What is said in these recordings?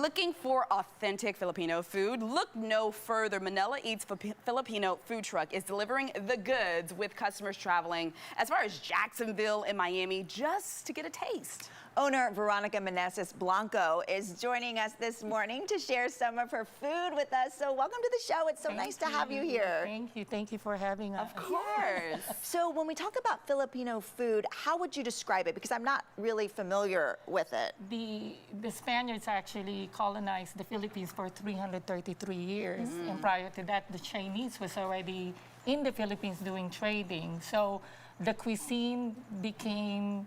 Looking for authentic Filipino food? Look no further. Manila Eats Filipino food truck is delivering the goods with customers traveling as far as Jacksonville and Miami just to get a taste. Owner Veronica Menese Blanco is joining us this morning to share some of her food with us. So welcome to the show. It's so nice to have you here. Thank you. Thank you for having us. Of course. So when we talk about Filipino food, how would you describe it? Because I'm not really familiar with it. The Spaniards actually colonized the Philippines for 333 years. And prior to that, the Chinese was already in the Philippines doing trading. So the cuisine became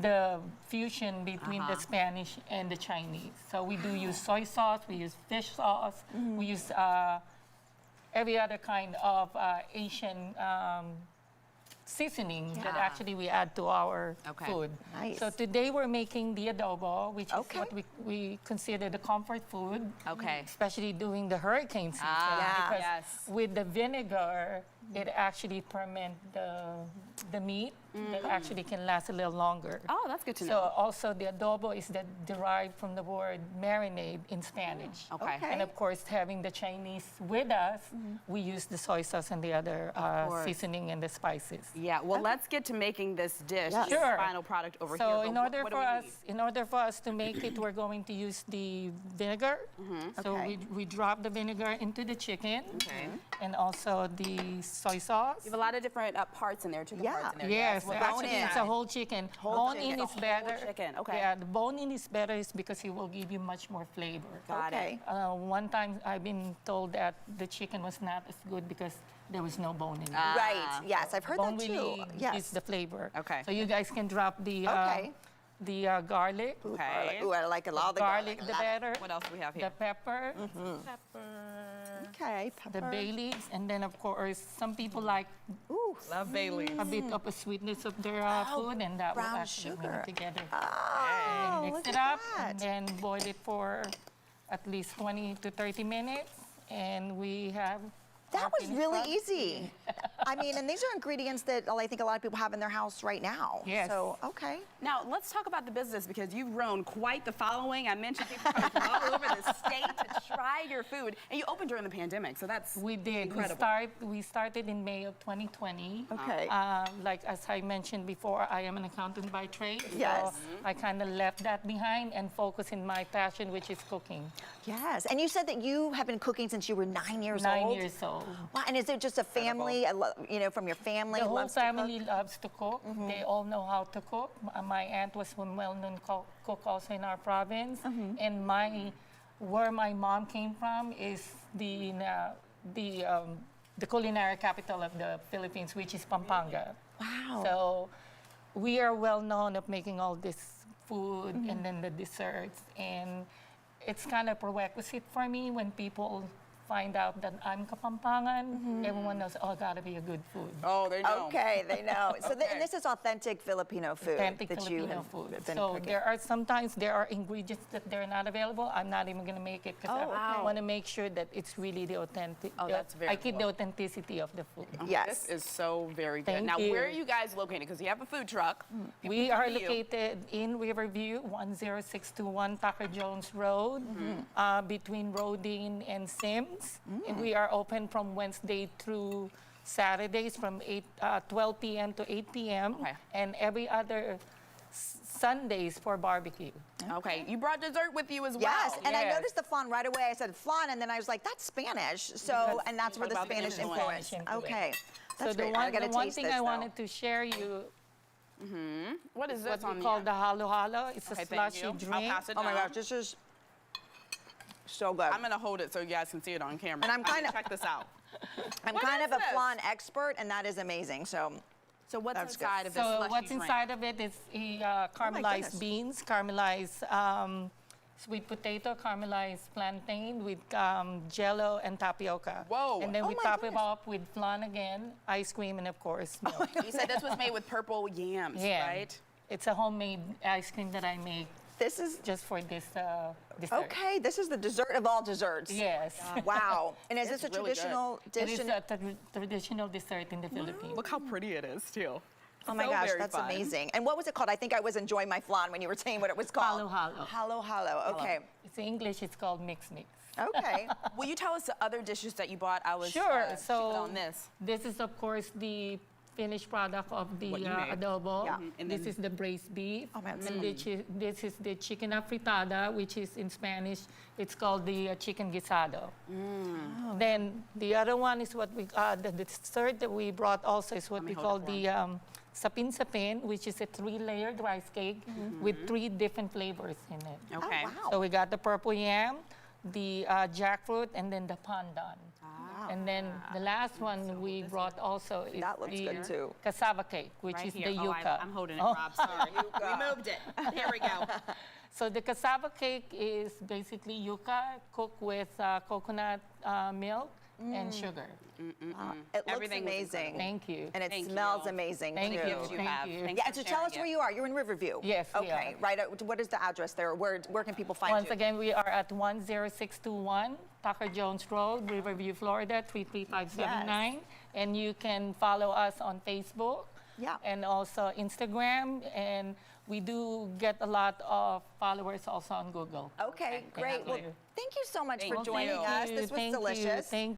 the fusion between the Spanish and the Chinese. So we do use soy sauce, we use fish sauce, we use every other kind of Asian seasoning that actually we add to our food. Nice. So today we're making the adobo, which is what we consider the comfort food, especially during the hurricane season. Because with the vinegar, it actually ferment the meat that actually can last a little longer. Oh, that's good to know. So also the adobo is derived from the word marinade in Spanish. And of course, having the Chinese with us, we use the soy sauce and the other seasoning and the spices. Yeah, well, let's get to making this dish, this final product over here. So in order for us to make it, we're going to use the vinegar. So we drop the vinegar into the chicken and also the soy sauce. You have a lot of different parts in there, chicken parts in there. Yes, actually it's a whole chicken. Bone-in is better. Whole chicken, Yeah, the bone-in is better is because it will give you much more flavor. Got it. One time I've been told that the chicken was not as good because there was no bone in it. Right, yes, I've heard that too. Bone really is the flavor. So you guys can drop the garlic. Ooh, I like a lot of the garlic. The batter. What else do we have here? The pepper. Pepper. The bay leaves, and then of course some people like Love bay leaves. a bit of a sweetness of their food, and that will brown actually bring sugar. it together. Oh, And look mix at it up, that. and then boil it for at least 20 to 30 minutes, and we have. That was really easy. I mean, and these are ingredients that I think a lot of people have in their house right now. Yes. So, Now, let's talk about the business because you've grown quite the following. I mentioned people coming from all over the state to try your food. And you opened during the pandemic, so that's incredible. We started in May of 2020. Like as I mentioned before, I am an accountant by trade. Yes. So I kind of left that behind and focused in my passion, which is cooking. Yes. And you said that you have been cooking since you were 9 years old. 9 years old. Wow. And is it just a family, from your family? The whole family loves to cook. They all know how to cook. My aunt was a well-known cook also in our province. And where my mom came from is the culinary capital of the Philippines, which is Pampanga. Wow. So we are well known of making all this food and then the desserts. And it's kind of prerequisite for me when people find out that I'm Kapampangan, everyone knows, oh, gotta be a good food. Oh, they know. Okay, they know. So and this is authentic Filipino food. Authentic Filipino food. So sometimes there are ingredients that they're not available. I'm not even gonna make it because I want to make sure that it's really the authentic. Oh, that's very I keep the authenticity of the food. Yes. This is so very good. Thank Now, you. where are you guys located? Because you have a food truck. We are located in Riverview, 10621 Tucker Jones Road, between Rodin and Sims. And we are open from Wednesday through Saturdays from 12 p.m. to 8 p.m. And every other Sundays for barbecue. Okay, you brought dessert with you as well. Yes, and I noticed the flan right away. I said flan, and then I was like, that's Spanish. So, and that's where the Spanish influence. Okay, that's so great. the one thing I wanted to share you. What is this what we call the halo halo? It's a slushy drink. I'll pass it Oh my down. gosh, this is so good. I'm gonna hold it so you guys can see it on camera. And I'm kind of check this out. I'm What kind is of a this? flan expert, and that is amazing. So what's That's inside good. of this So slushy what's drink? inside of it is caramelized goodness. beans, caramelized sweet potato, caramelized plantain with jello and tapioca. Whoa. And then we my top goodness. it up with flan again, ice cream, and of course milk. You said this was made with purple yams, right? It's a homemade ice cream that I make this is just for this dessert. okay. This is the dessert of all desserts. Yes. Wow. And is this a really good. traditional It dish? is a traditional dessert in the Philippines. Look how pretty it is, too. Oh my So gosh, very that's fun. amazing. And what was it called? I think I was enjoying my flan when you were saying what it was called. Halo halo. Halo halo. Okay. It's in English, it's called mix mix. Okay. Will you tell us the other dishes that you bought? I was Sure. keeping So on this. this is of course the finished product of the What you made. adobo. Yeah. And This then- is the braised beef. Oh, man, And this is the chicken afritada, which is in Spanish, it's called the chicken guisado. Then the other one is what we, the third that we brought also is what Let me we hold call it the sapin, which is a 3-layered rice cake with 3 different flavors in it. Okay. Oh, wow. So we got the purple yam, the jackfruit, and then the pandan. And then the last one we brought also is That looks the good, too. cassava cake, which Right is here. the Oh, yuca. I'm holding it, Rob. Sorry. We moved it. Here we go. So the cassava cake is basically yuca cooked with coconut milk and sugar. Wow. It looks Everything was amazing. Thank you. And it Thank smells you. amazing, Thank too. you. Gifts you Thank have. you. Thanks Yeah, for so tell us sharing where it. you are. You're in Riverview. Yes, we Okay, are. right. What is the address there? Where can people find Once you? again, we are at 10621 Tucker Jones Road, Riverview, Florida, 33579. And you can follow us on Facebook. Yeah. And also Instagram. And we do get a lot of followers also on Google. Okay, great. Well, you. thank you so much Thank for you. joining us. This was Thank you. delicious. Thank